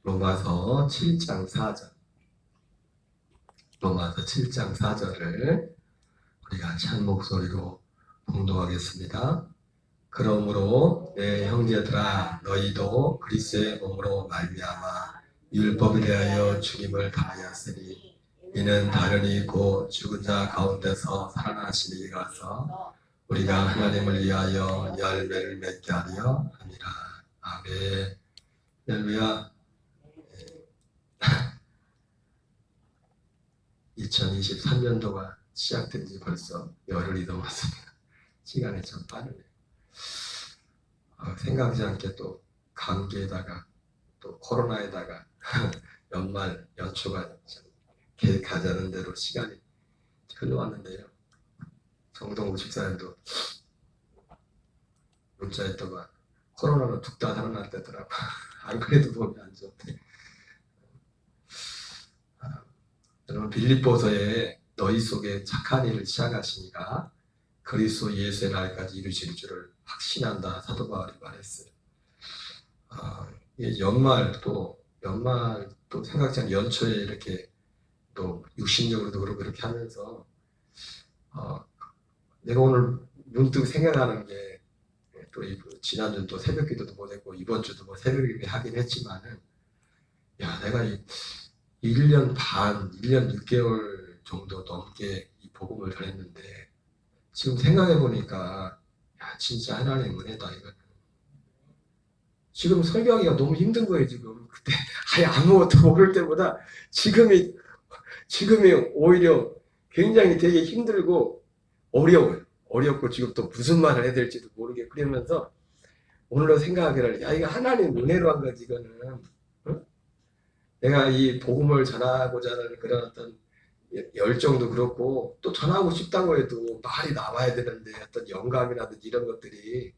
로마서 7장 4절. 로마서 7장 4절을 우리가 찬 목소리로 봉독하겠습니다. 그러므로 내 형제들아 너희도 그리스도의 몸으로 말미암아 율법에 대하여 죽임을 당하였으니 이는 다름이 있고 죽은 자 가운데서 살아나신 이라서 우리가 하나님을 위하여 열매를 맺게 하려 함이라. 아멘. 할렐루야. 2023년도가 시작된 지 벌써 열흘이 넘었습니다. 시간이 참 빠르네요. 생각지 않게 또 감기에다가 또 코로나에다가 연말 연초가 계획하자는 대로 시간이 흘러왔는데요. 정동구 집사님도 문자했더만 코로나로 뚝 다 살아났다더라고. 안 그래도 몸이 안 좋대. 여러분, 빌립보서에 너희 속에 착한 일을 시작하시니까 그리스도 예수의 날까지 이루실 줄을 확신한다. 사도 바울이 말했어요. 연말 또 생각지 않은 연초에 이렇게 또 육신적으로도 그렇고 이렇게 하면서 내가 오늘 문득 생각하는 게 또 지난주 또 새벽기도도 못했고 이번 주도 뭐 새벽기도 하긴 했지만은 내가 1년 반, 1년 6개월 정도 넘게 이 복음을 전했는데 지금 생각해 보니까 진짜 하나님의 은혜다 이거는. 지금 설교하기가 너무 힘든 거예요. 지금 그때 아무것도 모를 때보다 지금이 오히려 굉장히 되게 힘들고 어렵고 지금 또 무슨 말을 해야 될지도 모르게 그러면서 오늘로 생각하기를 이거 하나님 은혜로 한 거지 이거는. 응? 내가 이 복음을 전하고자 하는 그런 어떤 열정도 그렇고 또 전하고 싶다고 해도 말이 나와야 되는데 어떤 영감이라든지 이런 것들이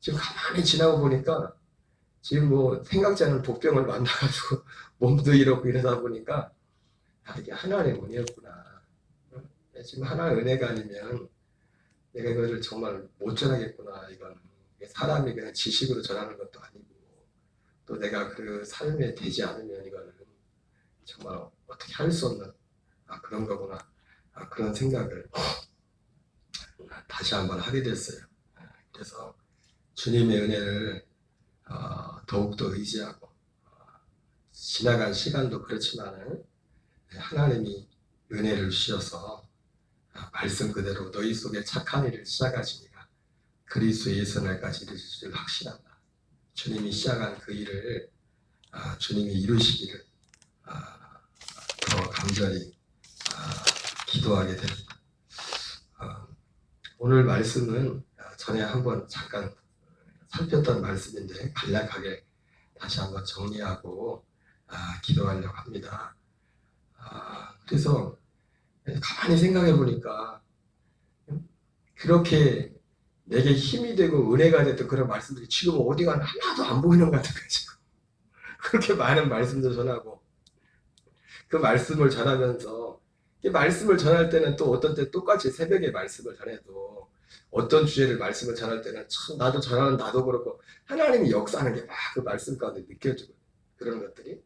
지금 가만히 지나고 보니까 지금 뭐 생각지 않은 복병을 만나가지고 몸도 이렇고 이러다 보니까 이게 하나님의 은혜였구나. 지금 하나의 은혜가 아니면 내가 이거를 정말 못 전하겠구나. 이건 사람이 그냥 지식으로 전하는 것도 아니고 또 내가 그 삶에 되지 않으면 이거는 정말 어떻게 할 수 없는 그런 거구나. 그런 생각을 다시 한번 하게 됐어요. 그래서 주님의 은혜를 더욱더 의지하고 지나간 시간도 그렇지만은 하나님이 은혜를 주셔서 말씀 그대로 너희 속에 착한 일을 시작하시니까 그리스도 예수 날까지 이루실 줄 확신한다. 주님이 시작한 그 일을 주님이 이루시기를 더 간절히 기도하게 됩니다. 오늘 말씀은 전에 한번 잠깐 살폈던 말씀인데 간략하게 다시 한번 정리하고 기도하려고 합니다. 그래서 가만히 생각해 보니까 그렇게 내게 힘이 되고 은혜가 됐던 그런 말씀들이 지금 어디가 하나도 안 보이는 것 같은 거죠. 그렇게 많은 말씀도 전하고 그 말씀을 전하면서 이 말씀을 전할 때는 또 어떤 때 똑같이 새벽에 말씀을 전해도 어떤 주제를 말씀을 전할 때는 참 나도 전하는 나도 그렇고 하나님이 역사하는 게 막 그 말씀 가운데 느껴지고 그런 것들이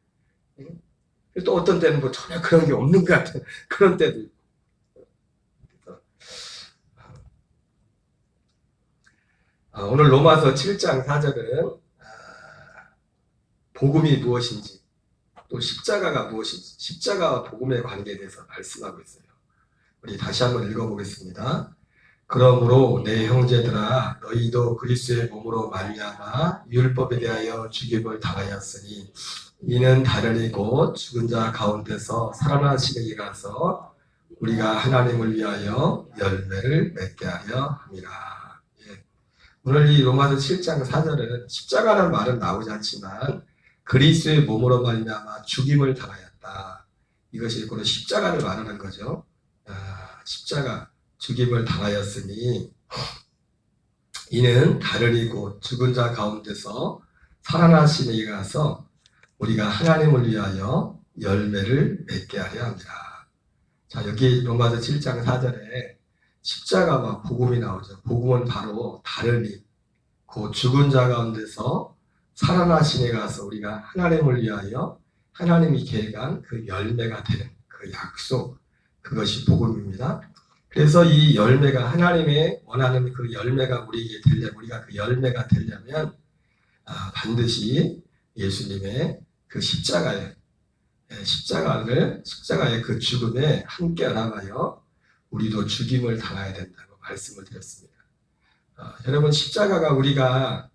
또 어떤 때는 뭐 전혀 그런 게 없는 것 같은 그런 때도 있고. 오늘 로마서 7장 4절은 복음이 무엇인지 또 십자가가 무엇인지 십자가와 복음의 관계에 대해서 말씀하고 있어요. 우리 다시 한번 읽어보겠습니다. 그러므로 내 형제들아 너희도 그리스도의 몸으로 말미암아 율법에 대하여 죽임을 당하였으니 이는 다름이 곧 죽은 자 가운데서 살아나시는 이라서 우리가 하나님을 위하여 열매를 맺게 하려 함이라. 오늘 이 로마서 7장 4절은 십자가라는 말은 나오지 않지만 그리스도의 몸으로 말미암아 죽임을 당하였다. 이것이 바로 십자가를 말하는 거죠. 십자가 죽임을 당하였으니 이는 다름이 곧 죽은 자 가운데서 살아나신 이라서 우리가 하나님을 위하여 열매를 맺게 하려 합니다. 자, 여기 로마서 7장 4절에 십자가와 복음이 나오죠. 복음은 바로 다름이 곧 죽은 자 가운데서 살아나신 에 가서 우리가 하나님을 위하여 하나님이 계획한 그 열매가 되는 그 약속, 그것이 복음입니다. 그래서 이 열매가 하나님의 원하는 그 열매가 우리에게 되려면, 우리가 그 열매가 되려면 반드시 예수님의 그 십자가의 그 죽음에 함께 나가여 우리도 죽임을 당해야 된다고 말씀을 드렸습니다. 여러분, 우리가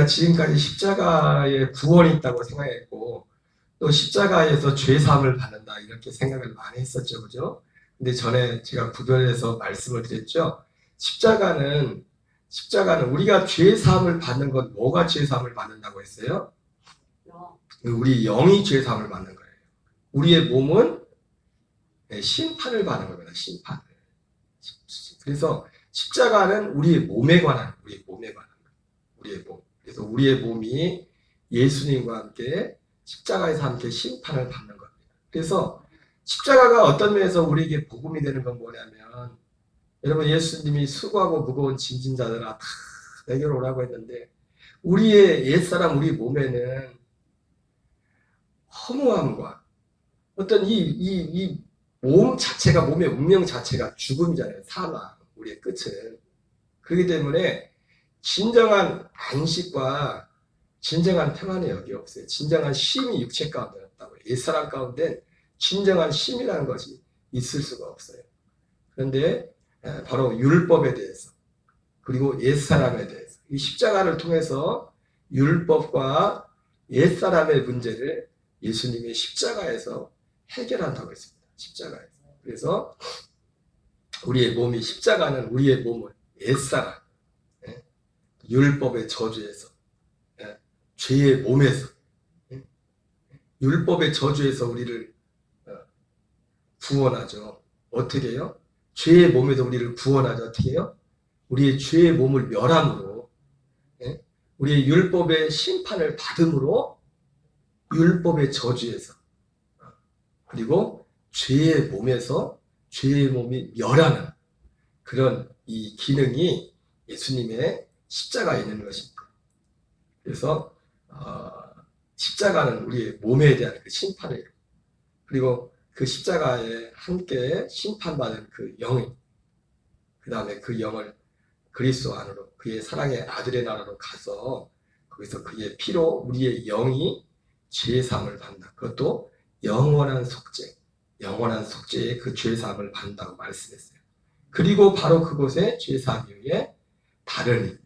지금까지 십자가에 구원이 있다고 생각했고, 또 십자가에서 죄사함을 받는다, 이렇게 생각을 많이 했었죠. 그죠? 근데 전에 제가 구별해서 말씀을 드렸죠. 십자가는 우리가 죄사함을 받는 건 뭐가 죄사함을 받는다고 했어요? 우리 영이 죄사함을 받는 거예요. 우리의 몸은 심판을 받는 겁니다. 심판을. 그래서 십자가는 우리의 몸에 관한 거예요. 우리의 몸. 그래서 우리의 몸이 예수님과 함께 십자가에서 함께 심판을 받는 겁니다. 그래서 십자가가 어떤 면에서 우리에게 복음이 되는 건 뭐냐면, 여러분, 예수님이 수고하고 무거운 짐진 자들아 다 내게로 오라고 했는데, 우리의 옛사람, 우리 몸에는 허무함과 어떤 이 몸 자체가, 몸의 운명 자체가 죽음이잖아요. 사망, 우리의 끝은. 그렇기 때문에 진정한 안식과 진정한 평안이 여기 없어요. 진정한 쉼이 육체 가운데 없다고. 옛사람 가운데 진정한 쉼이라는 것이 있을 수가 없어요. 그런데 바로 율법에 대해서, 그리고 옛사람에 대해서, 이 십자가를 통해서 율법과 옛사람의 문제를 예수님의 십자가에서 해결한다고 했습니다. 십자가에서. 그래서 우리의 몸이, 십자가는 우리의 몸을 옛사람, 율법의 저주에서, 죄의 몸에서, 율법의 저주에서 우리를 구원하죠. 어떻게 해요? 죄의 몸에서 우리를 구원하죠. 어떻게 해요? 우리의 죄의 몸을 멸함으로, 우리의 율법의 심판을 받음으로, 율법의 저주에서, 그리고 죄의 몸에서 죄의 몸이 멸하는 그런 이 기능이 예수님의 십자가에 있는 것입니다. 그래서 십자가는 우리의 몸에 대한 그 심판이에요. 그리고 그 십자가에 함께 심판받은 그 영이, 그 다음에 그 영을 그리스도 안으로, 그의 사랑의 아들의 나라로 가서 거기서 그의 피로 우리의 영이 죄사함을 받는다. 그것도 영원한 속죄의 그 죄사함을 받는다고 말씀했어요. 그리고 바로 그곳에 죄사함 이후에 다른,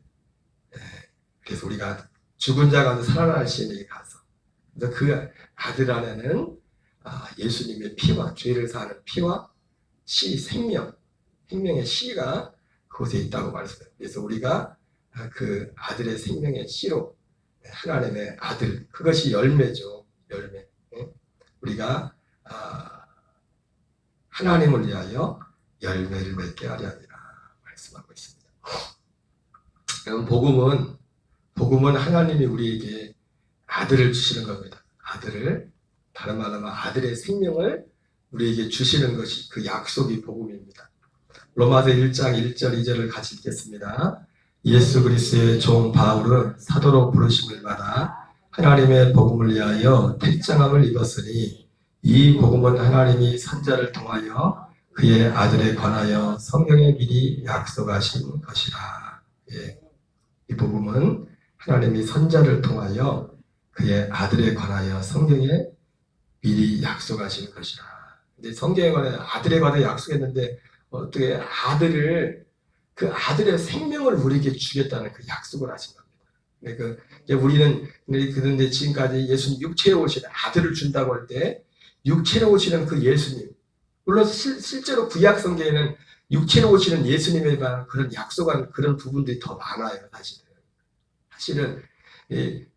그래서 우리가 죽은 자 가운데 살아나신 이에 가서, 그래서 그 아들 안에는 예수님의 피와, 죄를 사하는 피와 씨, 생명의 씨가 그곳에 있다고 말씀해요. 그래서 우리가 그 아들의 생명의 씨로, 하나님의 아들, 그것이 열매죠. 열매. 우리가 하나님을 위하여 열매를 맺게 하려 함이라 말씀하고 있습니다. 그럼 복음은 하나님이 우리에게 아들을 주시는 겁니다. 아들을, 다른 말로 하면 아들의 생명을 우리에게 주시는 것이 그 약속이 복음입니다. 로마서 1장 1절 2절을 같이 읽겠습니다. 예수 그리스도의 종 바울은 사도로 부르심을 받아 하나님의 복음을 위하여 택정함을 입었으니, 이 복음은 하나님이 선자를 통하여 그의 아들에 관하여 성경에 미리 약속하신 것이라. 이 복음은 하나님이 선자를 통하여 그의 아들에 관하여 성경에 미리 약속하신 것이라. 근데 성경에 관해 아들에 관해 약속했는데, 어떻게 그 아들의 생명을 우리에게 주겠다는 그 약속을 하신 겁니다. 우리는 그런데 지금까지 예수님 육체로 오시는 아들을 준다고 할 때, 육체로 오시는 그 예수님, 물론 실제로 구약 성경에는 육체로 오시는 예수님에 대한 그런 약속한 그런 부분들이 더 많아요. 사실은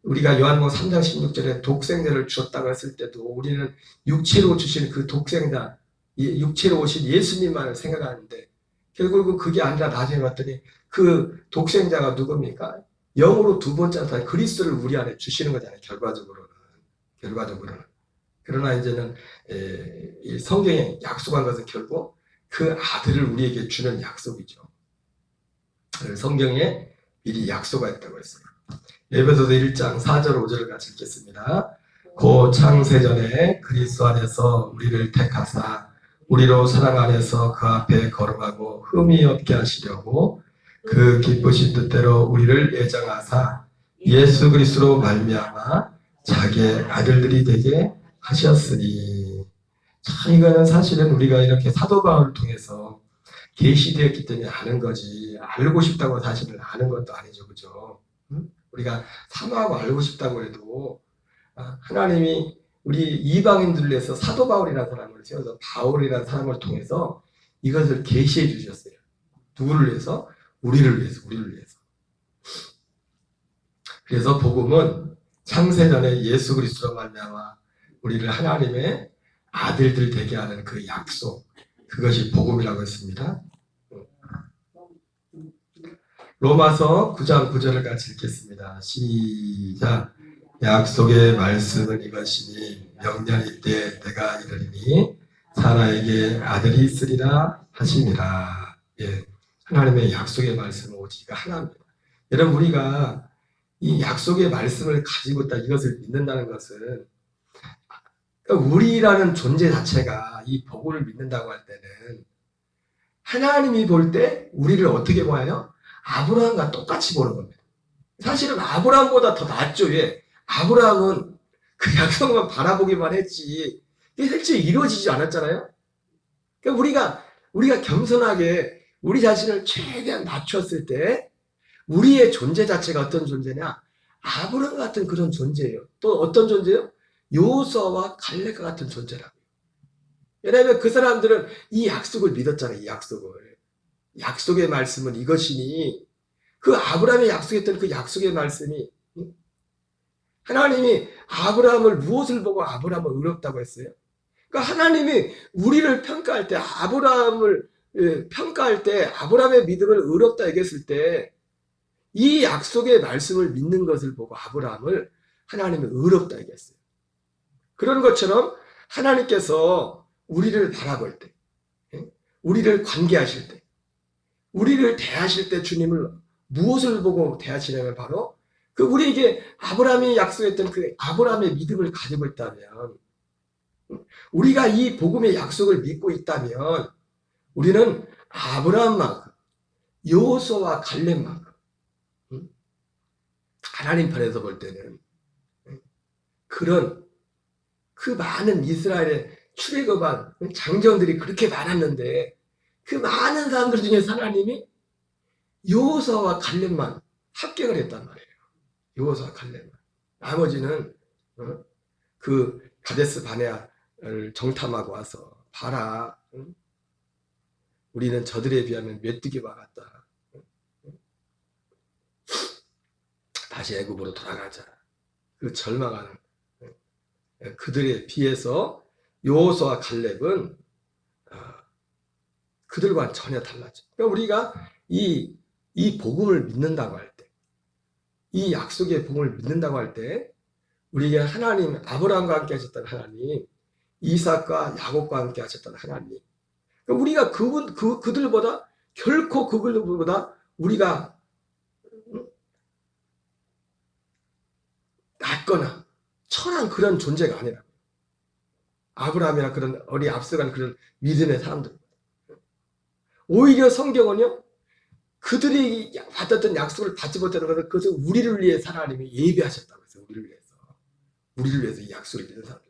우리가 요한복음 3장 16절에 독생자를 주었다고 했을 때도 우리는 육체로 주신 그 독생자, 육체로 오신 예수님만을 생각하는데, 결국은 그게 아니라 나중에 봤더니 그 독생자가 누굽니까? 영으로 두 번째 나타난 그리스도를 우리 안에 주시는 거잖아요. 결과적으로는. 그러나 이제는 이 성경에 약속한 것은 결국 그 아들을 우리에게 주는 약속이죠. 성경에 미리 약속하였다고 했어요. 에베소서 1장 4절 5절을 같이 읽겠습니다. 고 창세전에 그리스도 안에서 우리를 택하사 우리로 사랑 안에서 그 앞에 거룩하고 흠이 없게 하시려고 그 기쁘신 뜻대로 우리를 예정하사 예수 그리스도로 말미암아 자기의 아들들이 되게 하셨으니. 참 이거는 사실은 우리가 이렇게 사도 바울을 통해서 계시되었기 때문에 아는 거지, 알고 싶다고 사실은 아는 것도 아니죠. 그죠? 우리가 사모하고 알고 싶다고 해도 하나님이 우리 이방인들을 위해서 사도 바울이라는 사람을 세워서 바울이라는 사람을 통해서 이것을 계시해 주셨어요. 누구를 위해서? 우리를 위해서. 그래서 복음은 창세전에 예수 그리스도로 말미암아 우리를 하나님의 아들들 되게 하는 그 약속, 그것이 복음이라고 했습니다. 로마서 9장 9절을 같이 읽겠습니다. 시작. 약속의 말씀은 이것이니 명년 이때 내가 이르리니 사라에게 아들이 있으리라 하시니라. 예, 하나님의 약속의 말씀은 오직 하나입니다. 여러분, 우리가 이 약속의 말씀을 가지고 있다, 이것을 믿는다는 것은, 그러니까 우리라는 존재 자체가 이 복음을 믿는다고 할 때는 하나님이 볼 때 우리를 어떻게 보아요? 아브라함과 똑같이 보는 겁니다. 사실은 아브라함보다 더 낫죠. 왜? 아브라함은 그 약속만 바라보기만 했지 이게 실제 이루어지지 않았잖아요. 그러니까 우리가 겸손하게 우리 자신을 최대한 낮췄을 때 우리의 존재 자체가 어떤 존재냐? 아브라함 같은 그런 존재예요. 또 어떤 존재예요? 여호수아와 갈렙과 같은 존재라고요. 왜냐하면 그 사람들은 이 약속을 믿었잖아요. 이 약속을. 약속의 말씀은 이것이니, 그 아브라함이 약속했던 그 약속의 말씀이, 하나님이 아브라함을 무엇을 보고 아브라함을 의롭다고 했어요? 그러니까 하나님이 우리를 평가할 때, 아브라함을 평가할 때 아브라함의 믿음을 의롭다 얘기했을 때 이 약속의 말씀을 믿는 것을 보고 아브라함을 하나님이 의롭다 얘기했어요. 그런 것처럼 하나님께서 우리를 바라볼 때, 우리를 관계하실 때, 우리를 대하실 때 주님을 무엇을 보고 대하시냐면 바로 그 우리에게 아브라함이 약속했던 그 아브라함의 믿음을 가지고 있다면, 우리가 이 복음의 약속을 믿고 있다면 우리는 아브라함만큼, 여호수아와 갈렙만큼 하나님 편에서 볼 때는 그런 그 많은 이스라엘의 출애굽한 장정들이 그렇게 많았는데 그 많은 사람들 중에 하나님이 여호수아와 갈렙만 합격을 했단 말이에요. 여호수아와 갈렙만. 나머지는 그 가데스 바네아를 정탐하고 와서 봐라, 우리는 저들에 비하면 메뚜기와 같다. 다시 애굽으로 돌아가자. 그 절망하는 그들에 비해서 여호수아와 갈렙은 그들과는 전혀 달랐죠. 그러니까 우리가 이 복음을 믿는다고 할 때, 이 약속의 복음을 믿는다고 할 때, 우리에게 하나님, 아브라함과 함께 하셨던 하나님, 이삭과 야곱과 함께 하셨던 하나님, 우리가 그들보다 결코 그들보다 우리가 낫거나 천한 그런 존재가 아니라 아브라함이나 그런 어리 앞서간 그런 믿음의 사람들. 오히려 성경은요, 그들이 받았던 약속을 받지 못하는 것은 그것을 우리를 위해 하나님이 예비하셨다고 했어요. 우리를 위해서 이 약속을 믿는 사람들.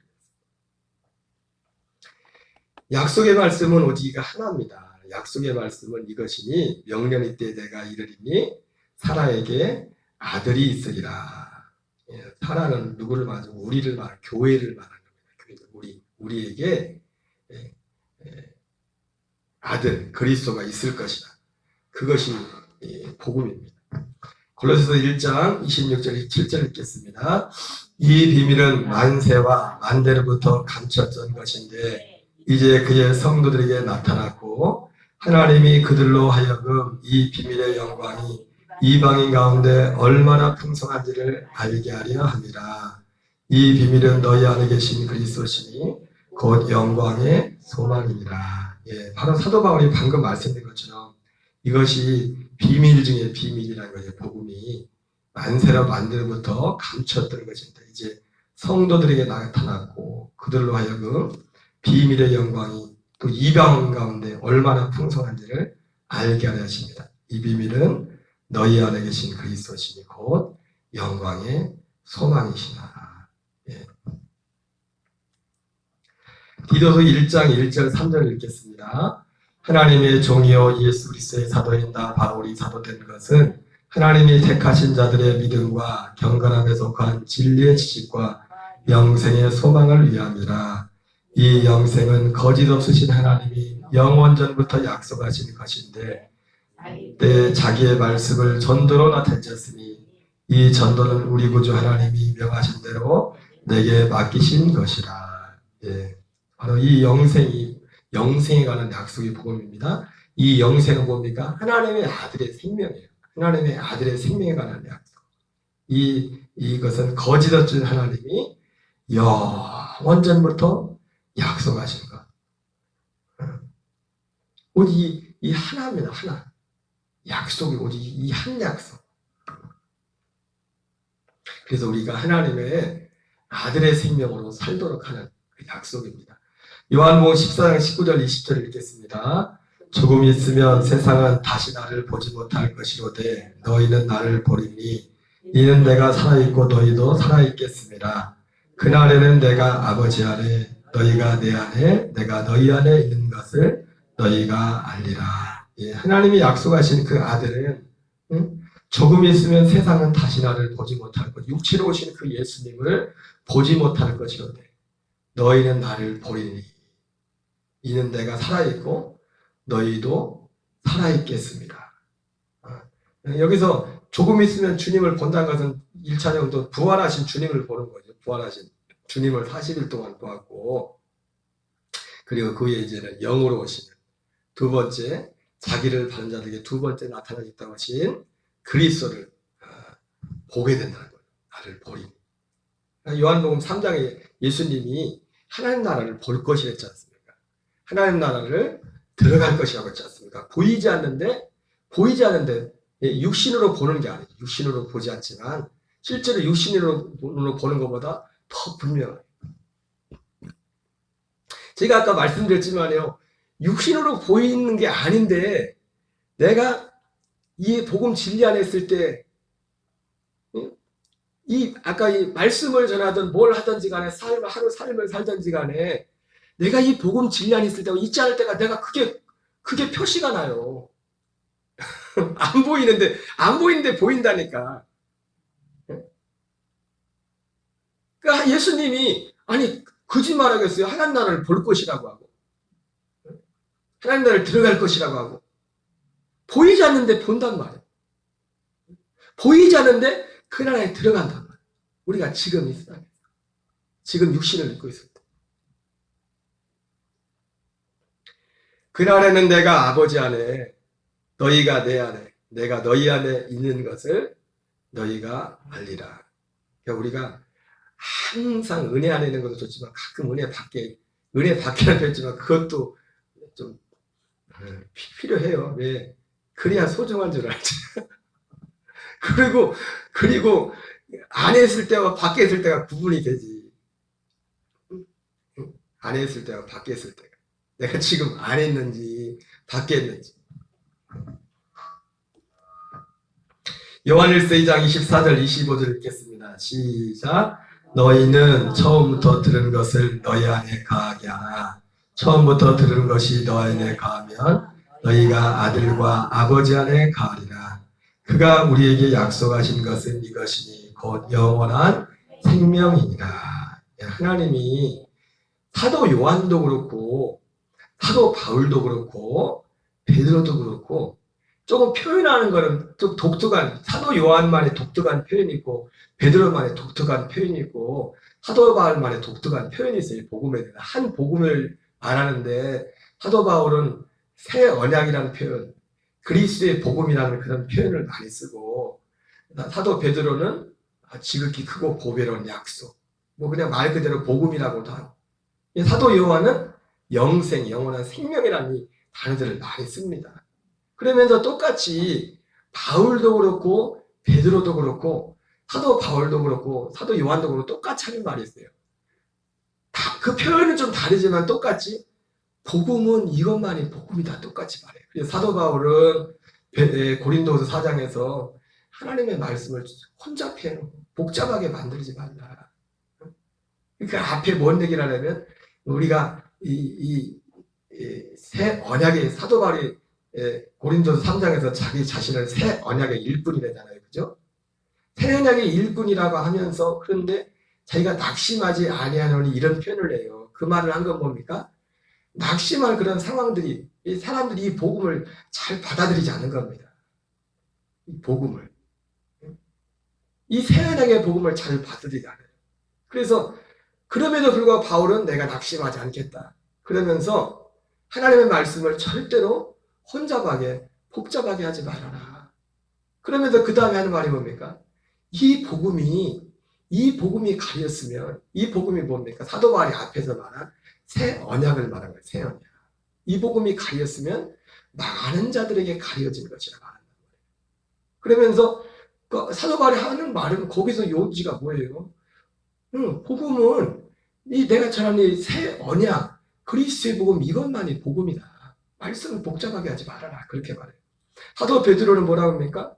약속의 말씀은 오직 하나입니다. 약속의 말씀은 이것이니 명령 이때 내가 이르리니 사라에게 아들이 있으리라. 사라는 누구를 말하죠? 우리를 말하는, 교회를 말하는 겁니다. 우리에게 아들 그리스도가 있을 것이다. 그것이 복음입니다. 골로새서 1장 26절 27절 읽겠습니다. 이 비밀은 만세와 만대로부터 감췄던 것인데 이제 그의 성도들에게 나타났고 하나님이 그들로 하여금 이 비밀의 영광이 이방인 가운데 얼마나 풍성한지를 알게 하려 함이라. 이 비밀은 너희 안에 계신 그리스도시니 곧 영광의 소망이니라. 예, 바로 사도 바울이 방금 말씀드린 것처럼 이것이 비밀 중에 비밀이라는 거예요. 복음이 만세로 만들부터 감췄던 것입니다. 이제 성도들에게 나타났고 그들로 하여금 비밀의 영광이 또 이방 가운데 얼마나 풍성한지를 알게 하려 하십니다. 이 비밀은 너희 안에 계신 그리스도시니 곧 영광의 소망이시나. 예. 디도서 1장 1절 3절 읽겠습니다. 하나님의 종이요 예수 그리스도의 사도인 나 바울이 사도된 것은 하나님이 택하신 자들의 믿음과 경건함에 속한 진리의 지식과 영생의 소망을 위함이라. 이 영생은 거짓 없으신 하나님이 영원전부터 약속하신 것인데 때 자기의 말씀을 전도로 나타내셨으니 이 전도는 우리 구주 하나님이 명하신 대로 내게 맡기신 것이라. 예. 바로 이 영생에 관한 약속의 복음입니다. 이 영생은 뭡니까? 하나님의 아들의 생명이에요. 하나님의 아들의 생명에 관한 약속. 이것은 거짓 없으신 하나님이 영원전부터 약속하신 것. 오직 이 하나입니다. 하나. 약속이 오직 이 한 약속. 그래서 우리가 하나님의 아들의 생명으로 살도록 하는 그 약속입니다. 요한복음 14장 19절 20절 읽겠습니다. 조금 있으면 세상은 다시 나를 보지 못할 것이로되 너희는 나를 보리니 이는 내가 살아있고 너희도 살아있겠습니다. 그날에는 내가 아버지 안에 너희가 내 안에 내가 너희 안에 있는 것을 너희가 알리라. 예, 하나님이 약속하신 그 아들은 조금 있으면 세상은 다시 나를 보지 못할 것, 육체로 오신 그 예수님을 보지 못할 것이로되 너희는 나를 보리니 이는 내가 살아있고 너희도 살아있겠습니다. 여기서 조금 있으면 주님을 본다는 것은 1차 정도 부활하신 주님을 보는 거죠. 부활하신 주님을 40일 동안 보았고 그리고 그 후에 이제는 영으로 오시는 두 번째 자기를 다른 자들에게 두 번째 나타나겠다고 하신 그리스도를 보게 된다는 거예요. 나를 보리니. 요한복음 3장에 예수님이 하나님 나라를 볼 것이라 했지 않습니까? 하나님 나라를 들어갈 것이라고 했지 않습니까? 보이지 않는데 육신으로 보는 게 아니에요. 육신으로 보지 않지만 실제로 육신으로 보는 것보다 더 분명해요. 제가 아까 말씀드렸지만요. 육신으로 보이는 게 아닌데 내가 이 복음 진리 안에 있을 때 아까 이 말씀을 전하든 뭘 하든지 간에 하루 삶을 살든지 간에 내가 이 복음 진리 안에 있을 때가 있지 않을 때가 내가 그게 표시가 나요. 안 보이는데 보인다니까. 그러니까 예수님이 거짓말하겠어요. 하나님 나라를 볼 것이라고 하고 하나님 나라를 들어갈 것이라고 하고 보이지 않는데 본단 말이에요. 보이지 않는데 그 나라에 들어간단 말이에요. 우리가 지금 있어요. 지금 육신을 입고 있을 때. 그날에는 내가 아버지 안에 너희가 내 안에 내가 너희 안에 있는 것을 너희가 알리라. 그러니까 우리가 항상 은혜 안에 있는 것도 좋지만 가끔 은혜 밖에는 뵙지만 그것도 좀 필요해요. 왜? 그래야 소중한 줄 알지. 그리고 안에 있을 때와 밖에 있을 때가 구분이 되지. 안에 있을 때와 밖에 있을 때가. 내가 지금 안에 있는지 밖에 있는지. 요한일서 2장 24절 25절 읽겠습니다. 시작. 너희는 처음부터 들은 것을 너희 안에 가하게 하라. 처음부터 들은 것이 너희 안에 가하면 너희가 아들과 아버지 안에 가하리라. 그가 우리에게 약속하신 것은 이것이니 곧 영원한 생명이니라. 하나님이 사도 요한도 그렇고 사도 바울도 그렇고 베드로도 그렇고 조금 표현하는 거는 좀 독특한 사도 요한만의 독특한 표현이 있고 베드로만의 독특한 표현이 있고 사도 바울만의 독특한 표현이 있어요. 복음에 대한 한 복음을 말하는데 사도 바울은 새 언약이라는 표현, 그리스도의 복음이라는 그런 표현을 많이 쓰고 사도 베드로는 지극히 크고 보배로운 약속, 뭐 그냥 말 그대로 복음이라고도 하고 사도 요한은 영생, 영원한 생명이라는 이 단어들을 많이 씁니다. 그러면서 똑같이 바울도 그렇고 베드로도 그렇고 사도 바울도 그렇고 사도 요한도 그렇고 똑같이 하는 말이 있어요. 그 표현은 좀 다르지만 똑같이 복음은 이것만이 복음이다 똑같이 말해요. 그래서 사도 바울은 고린도서 4장에서 하나님의 말씀을 혼잡해 복잡하게 만들지 말라. 그러니까 앞에 뭔 얘기를 하냐면 우리가 새 언약의 사도 바울이 고린도서 3장에서 자기 자신을 새 언약의 일꾼이라잖아요. 그죠? 새 언약의 일꾼이라고 하면서 그런데 자기가 낙심하지 아니하노니 이런 표현을 해요. 그 말을 한 건 뭡니까? 낙심할 그런 상황들이 이 사람들이 이 복음을 잘 받아들이지 않는 겁니다. 이 복음을 이 새 언약의 복음을 잘 받아들이지 않아요. 그래서 그럼에도 불구하고 바울은 내가 낙심하지 않겠다. 그러면서 하나님의 말씀을 절대로 혼잡하게 복잡하게 하지 말아라. 그러면서 그 다음에 하는 말이 뭡니까? 이 복음이 가렸으면 이 복음이 뭡니까? 사도 바울이 앞에서 말한 새 언약을 말한 거예요. 새 언약. 이 복음이 가렸으면 망하는 자들에게 가려진 것이라 말한다. 그러면서 사도 바울이 하는 말은 거기서 요지가 뭐예요? 복음은 내가 전하는 이 새 언약, 그리스도의 복음 이것만이 복음이다. 말씀을 복잡하게 하지 말아라. 그렇게 말해요. 사도 베드로는 뭐라고 합니까?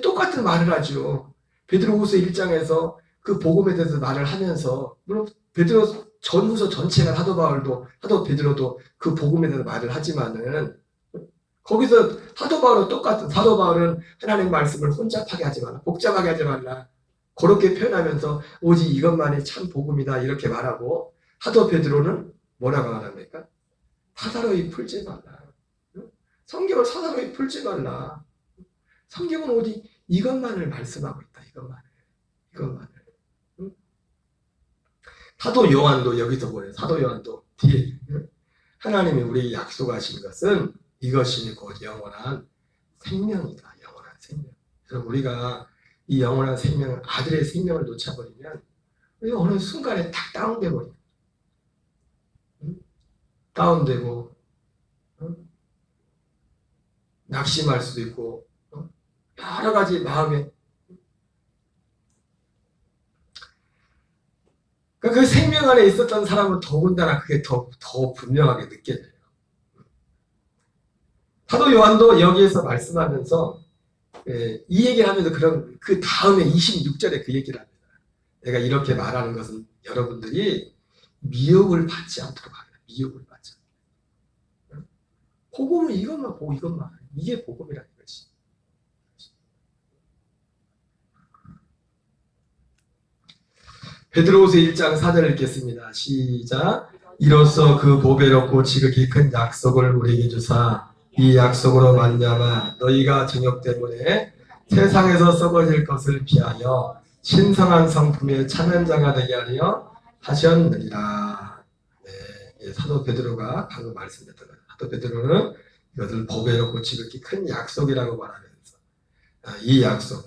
똑같은 말을 하죠. 베드로후서 1장에서 그 복음에 대해서 말을 하면서 물론 베드로 전후서 전체가 사도 베드로도 그 복음에 대해서 말을 하지만은 거기서 사도 바울은 하나님 말씀을 혼잡하게 하지 마라. 복잡하게 하지 말라. 그렇게 표현하면서 오직 이것만이 참 복음이다 이렇게 말하고 사도 베드로는 뭐라고 말합니까? 사사로이 풀지 말라. 성경을 사사로이 풀지 말라. 성경은 오직 이것만을 말씀하고 있다. 이것만을. 사도 요한도 여기서 보여요. 사도 요한도 뒤에 하나님이 우리에게 약속하신 것은 이것이 곧 영원한 생명이다. 영원한 생명. 그래서 우리가 이 영원한 생명을 아들의 생명을 놓쳐버리면 우리가 어느 순간에 딱 다운돼 버려요. 다운되고 낙심할 수도 있고 여러 가지 마음에 그 생명 안에 있었던 사람은 더군다나 그게 더 분명하게 느껴져요. 사도 요한도 여기에서 말씀하면서 이 얘기를 하면서 그 다음에 26절에 그 얘기를 합니다. 내가 이렇게 말하는 것은 여러분들이 미혹을 받지 않도록 합니다. 미혹을 받지 않도록. 복음은 이것만 보고 이것만. 이게 복음이라는 것이. 베드로후서 1장 4절을 읽겠습니다. 시작. 이로써 그 보배롭고 지극히 큰 약속을 우리에게 주사 이 약속으로 말미암아 너희가 정욕 때문에 세상에서 썩어질 것을 피하여 신성한 성품의 참여자가 되게 하려 하셨느니라. 네, 사도 베드로가 방금 말씀드렸던 거예요. 사도 베드로는 이것을 보배롭고 지극히 큰 약속이라고 말하면서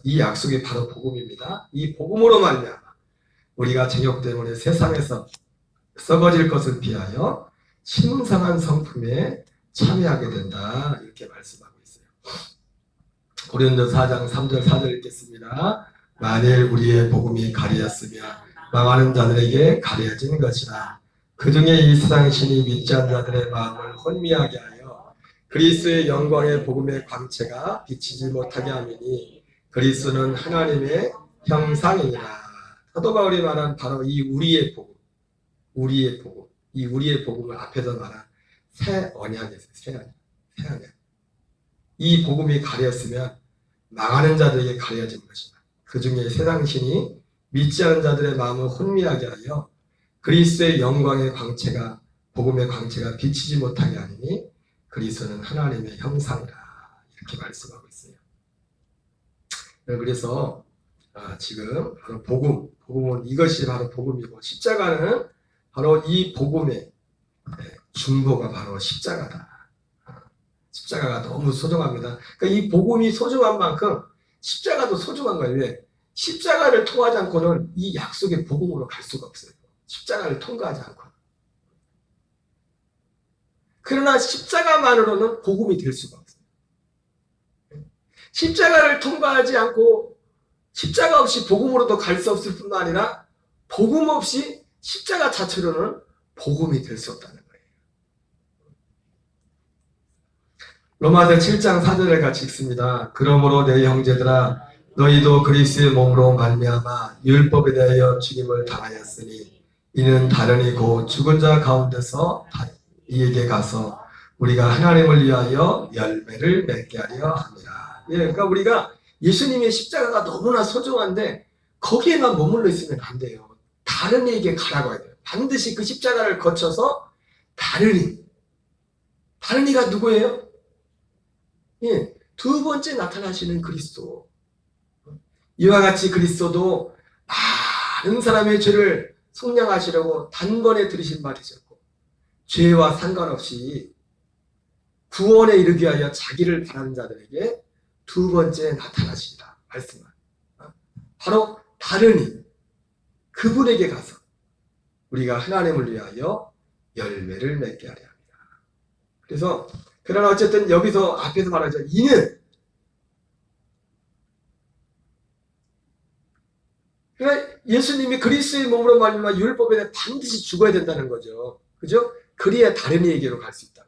이 약속이 바로 복음입니다. 이 복음으로 말미암아 우리가 정욕 때문에 세상에서 썩어질 것을 피하여 신성한 성품에 참여하게 된다. 이렇게 말씀하고 있어요. 고린도 4장 3절 4절 읽겠습니다. 만일 우리의 복음이 가려졌으면 망하는 자들에게 가려진 것이라. 그 중에 이 세상의 신이 믿지 않는 자들의 마음을 혼미하게 하여 그리스도의 영광의 복음의 광채가 비치지 못하게 하미니 그리스도는 하나님의 형상이니라. 사도 바울이 말한 바로 이 우리의 복음, 이 우리의 복음을 앞에서 말한 새 언약이었어요. 새 언약. 이 복음이 가렸으면 망하는 자들에게 가려진 것이다. 그 중에 세상 신이 믿지 않은 자들의 마음을 혼미하게 하여 그리스도의 영광의 광채가 복음의 광채가 비치지 못하게 하니 그리스도는 하나님의 형상이라 이렇게 말씀하고 있어요. 그래서 지금 바로 복음은 이것이 바로 복음이고 십자가는 바로 이 복음의 중보가 바로 십자가다. 십자가가 너무 소중합니다. 그러니까 이 복음이 소중한 만큼 십자가도 소중한 거예요. 왜? 십자가를 통하지 않고는 이 약속의 복음으로 갈 수가 없어요. 십자가를 통과하지 않고. 그러나 십자가만으로는 복음이 될 수가 없어요. 십자가를 통과하지 않고 십자가 없이 복음으로도 갈 수 없을 뿐만 아니라 복음 없이 십자가 자체로는 복음이 될 수 없다는 거예요. 로마서 7장 4절을 같이 읽습니다. 그러므로 내 형제들아 너희도 그리스도의 몸으로 말미암아 율법에 대하여 죽임을 당하였으니 이는 다른이 곧 죽은 자 가운데서 이에게 가서 우리가 하나님을 위하여 열매를 맺게 하려 합니다. 예, 그러니까 우리가 예수님의 십자가가 너무나 소중한데 거기에만 머물러 있으면 안 돼요. 다른 이에게 가라고 해야 돼요. 반드시 그 십자가를 거쳐서 다른 이가 누구예요? 예, 두 번째 나타나시는 그리스도. 이와 같이 그리스도도 많은 사람의 죄를 속량하시려고 단번에 들이신 바 되셨고 죄와 상관없이 구원에 이르기 위하여 자기를 바라는 자들에게 두 번째 나타나시리라 말씀을. 바로 다른 이 그분에게 가서 우리가 하나님을 위하여 열매를 맺게 하려 합니다. 그래서 그러나 어쨌든 여기서 앞에서 말하죠. 이는 그러니까 예수님이 그리스도의 몸으로 말미암아 율법에 대해 반드시 죽어야 된다는 거죠. 그죠? 그래야 다른 이에게로 갈 수 있다.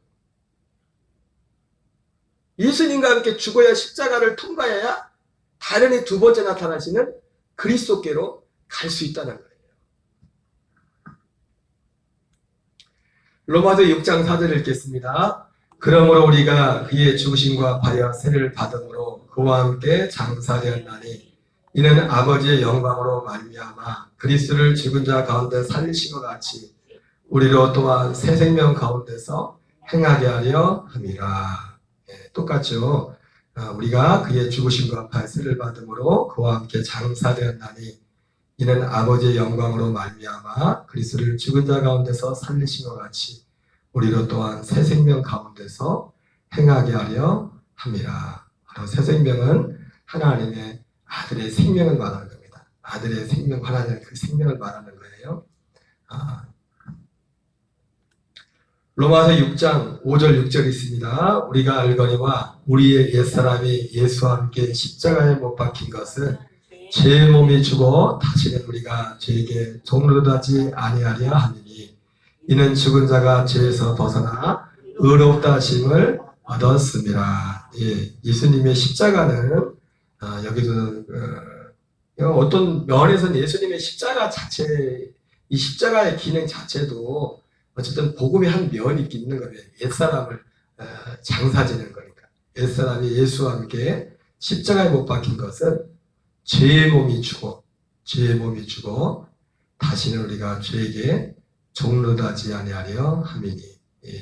예수님과 함께 죽어야 십자가를 통과해야 다른 이 두 번째 나타나시는 그리스도께로 갈 수 있다는 거예요. 로마서 6장 4절을 읽겠습니다. 그러므로 우리가 그의 죽으심과 발여 세를 받음으로 그와 함께 장사되었나니 이는 아버지의 영광으로 말미암아 그리스도를 죽은 자 가운데 살리신 것 같이 우리로 또한 새 생명 가운데서 행하게 하려 함이라. 예, 똑같죠. 우리가 그의 죽으심과 발세를 받음으로 그와 함께 장사되었나니 이는 아버지의 영광으로 말미암아 그리스도를 죽은 자 가운데서 살리신 것 같이 우리로 또한 새 생명 가운데서 행하게 하려 함이라. 바로 새 생명은 하나님의 아들의 생명을 말하는 겁니다. 아들의 생명, 하나님의 그 생명을 말하는 거예요. 로마서 6장 5절 6절 있습니다. 우리가 알거니와 우리의 옛사람이 예수와 함께 십자가에 못 박힌 것은 제 몸이 죽어 다시는 우리가 죄에게 종노릇하지 아니하려 함이니 이는 죽은 자가 죄에서 벗어나 의롭다 하심을 얻었습니다. 예, 예수님의 십자가는 여기도 어떤 면에서는 예수님의 십자가 자체, 이 십자가의 기능 자체도 어쨌든 복음의 한 면이 있는 거예요. 옛사람을 장사지는 거니까. 옛사람이 예수와 함께 십자가에 못 박힌 것은 죄의 몸이 죽어 다시는 우리가 죄에게 종노릇하지 아니하려 함이니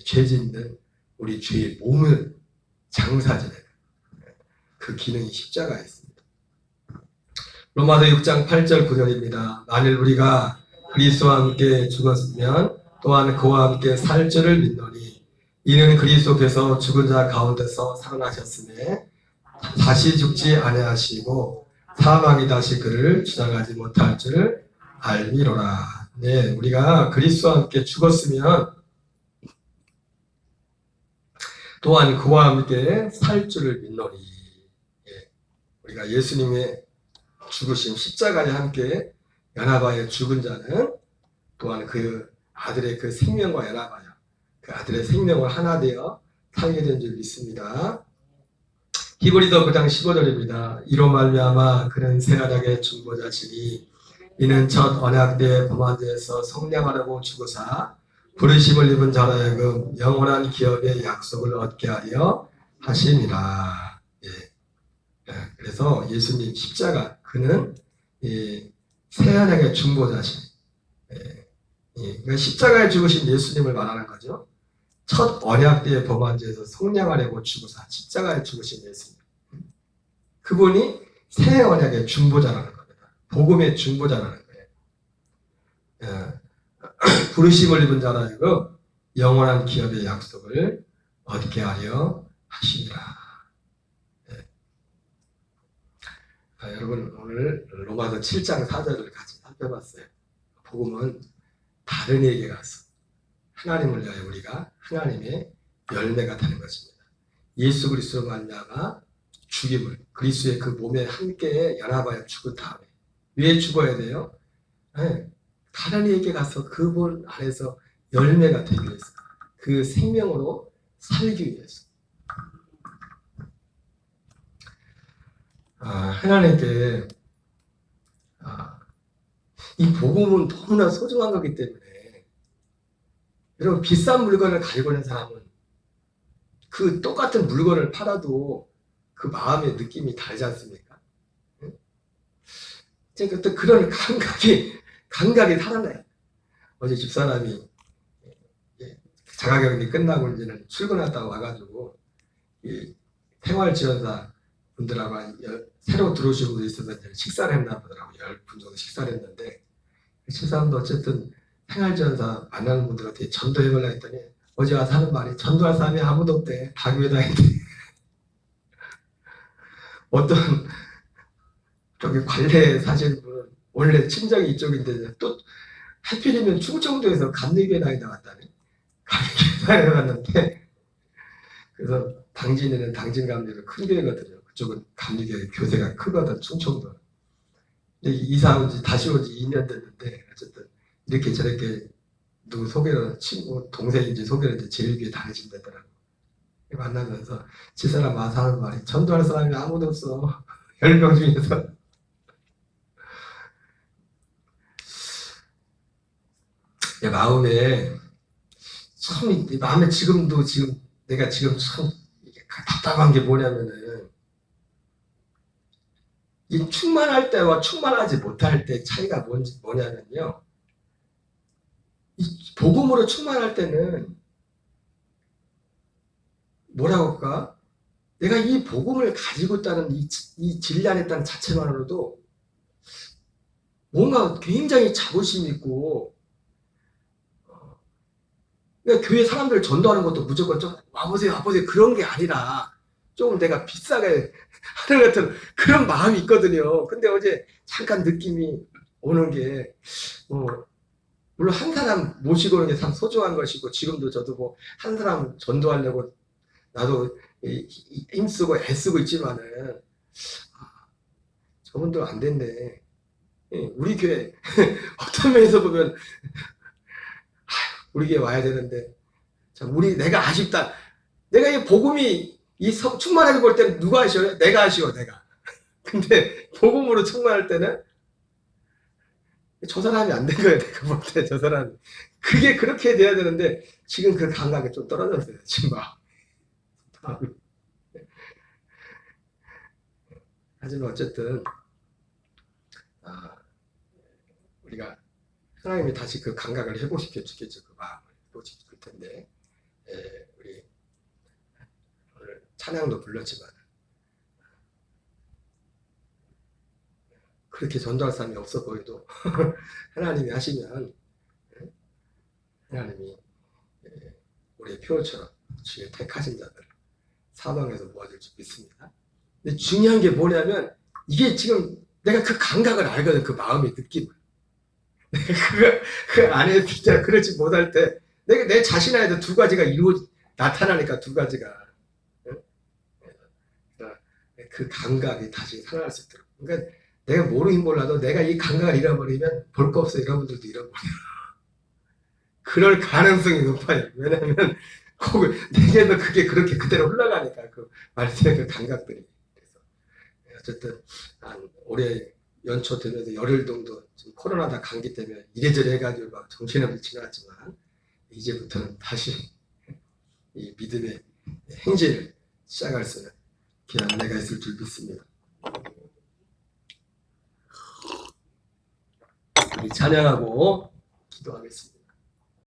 죄 짓는 우리 죄의 몸을 장사지는 그 기능이 십자가에 있습니다. 로마서 6장 8절 9절입니다. 만일 우리가 그리스도와 함께 죽었으면 또한 그와 함께 살 줄을 믿노니 이는 그리스도께서 죽은 자 가운데서 살아나셨음에 다시 죽지 아니하시고 사망이 다시 그를 주장하지 못할 줄을 알미로라. 네, 우리가 그리스도와 함께 죽었으면 또한 그와 함께 살 줄을 믿노니. 예, 우리가 예수님의 죽으심 십자가에 함께 연합하여 죽은 자는 또한 그 아들의 그 생명과 연합하여 그 아들의 생명을 하나 되어 살게 된 줄 믿습니다. 히브리서 9장 15절입니다. 이로 말미암아 그는 새 언약의 중보자시니 이는 첫 언약 때 범한자에서 성량하려고 죽으사 부르심을 입은 자로 하여금 영원한 기업의 약속을 얻게 하려 하심이라. 예. 그래서 예수님 십자가 그는 새 언약의 중보자시니 그러니까 십자가에 죽으신 예수님을 말하는 거죠. 첫 언약 때의 범한자에서 성량하려고 죽으사 십자가에 죽으신 예수님. 그분이 새 언약의 중보자라는 겁니다. 복음의 중보자라는 거예요. 부르심을 입은 자로 하여금 영원한 기업의 약속을 얻게 하려 하시니라. 여러분 오늘 로마서 7장 4절을 같이 살펴봤어요. 복음은 다른 이에게 가서 하나님을 위하여 우리가 하나님의 열매가 되는 것입니다. 예수 그리스도로 말미암아 죽임을 그리스도의 그 몸에 함께 연합하여 죽은 다음에 왜 죽어야 돼요? 네. 다른 이에게 가서 그분 안에서 열매가 되기 위해서 그 생명으로 살기 위해서 하나님께 이 복음은 너무나 소중한 거기 때문에 여러분 비싼 물건을 가지고 있는 사람은 그 똑같은 물건을 팔아도 그 마음의 느낌이 다르지 않습니까? 또 그런 감각이 살아나요. 어제 집사람이 자가격리 끝나고 이제는 출근하다가 와가지고 이 생활지원사 분들하고 새로 들어오신 분이 있어서 식사를 했나 보더라고요. 10분 정도 식사를 했는데 집사람도 어쨌든 생활지원사 만나는 분들한테 전도해보려고 했더니 어제 와서 하는 말이 전도할 사람이 아무도 없대. 다 교회다 했대. 어떤 저기 관례 사실 분은 원래 친정이 이쪽인데 또 하필이면 충청도에서 감리교회 다니다 왔다네. 감리교회 다녀왔는데 그래서 당진에는 당진감리로 큰 교회거든요. 그쪽은 감리교회 교세가 크거든 충청도. 근데 이사 온 지 다시 온 지 2년 됐는데 어쨌든 이렇게 저렇게 누구 소개로 친구 동생인지 소개로 이제 제일교회 다니신다더라고. 만나면서 집사람 와서 하는 말이 전도할 사람이 아무도 없어. 10명 중에서. 내 마음에 지금 내가 지금 참 답답한 게 뭐냐면은 이 충만할 때와 충만하지 못할 때 차이가 뭐냐면요. 이 복음으로 충만할 때는 뭐라고 할까? 내가 이 복음을 가지고 있다는 이 진리 안에 있다는 자체만으로도 뭔가 굉장히 자부심 있고 그러니까 교회 사람들 전도하는 것도 무조건 좀 와보세요 그런 게 아니라 조금 내가 비싸게 하는 같은 그런 마음이 있거든요. 근데 어제 잠깐 느낌이 오는 게 물론 한 사람 모시고 오는 게 참 소중한 것이고 지금도 저도 한 사람 전도하려고 나도 힘쓰고 애쓰고 있지만은 저분도 안 됐네. 우리 교회 어떤 면에서 보면 우리 교회 와야 되는데 내가 아쉽다. 내가 이 복음이 충만하게 볼 때는 누가 아쉬워요? 내가 아쉬워 내가. 근데 복음으로 충만할 때는 저 사람이 안 된 거예요. 내가 볼 때 저 사람이. 그게 그렇게 돼야 되는데 지금 그 감각이 좀 떨어졌어요. 지금 하지만 어쨌든 우리가 하나님이 다시 그 감각을 회복시켜 주겠죠. 그 마음을 회복시켜 줄 텐데 우리 오늘 찬양도 불렀지만 그렇게 전도할 사람이 없어 보여도 하나님이 하시면 하나님이 우리의 표어처럼 주의 택하신 자들 사방에서 모아줄 줄 믿습니다. 근데 중요한 게 뭐냐면 이게 지금 내가 그 감각을 알거든. 그 마음의 느낌을. 그 안에 진짜 그러지 못할 때 내가 내 자신 안에도 두 가지가 나타나니까 두 가지가 그 감각이 다시 살아날 수 있도록. 그러니까 내가 모르긴 몰라도 내가 이 감각을 잃어버리면 볼 거 없어. 여러분들도 잃어버려요. 그럴 가능성이 높아요. 왜냐면 내게도 그게 그렇게 그대로 흘러가니까 그 말씀의 그 감각들이. 그래서 어쨌든 올해 연초 되면서 열흘 정도 코로나다 감기 때문에 이래저래 해가지고 막 정신없이 지나갔지만 이제부터는 다시 이 믿음의 행진을 시작할 수 있는 귀한 은혜가 있을 줄 믿습니다. 우리 찬양하고 기도하겠습니다.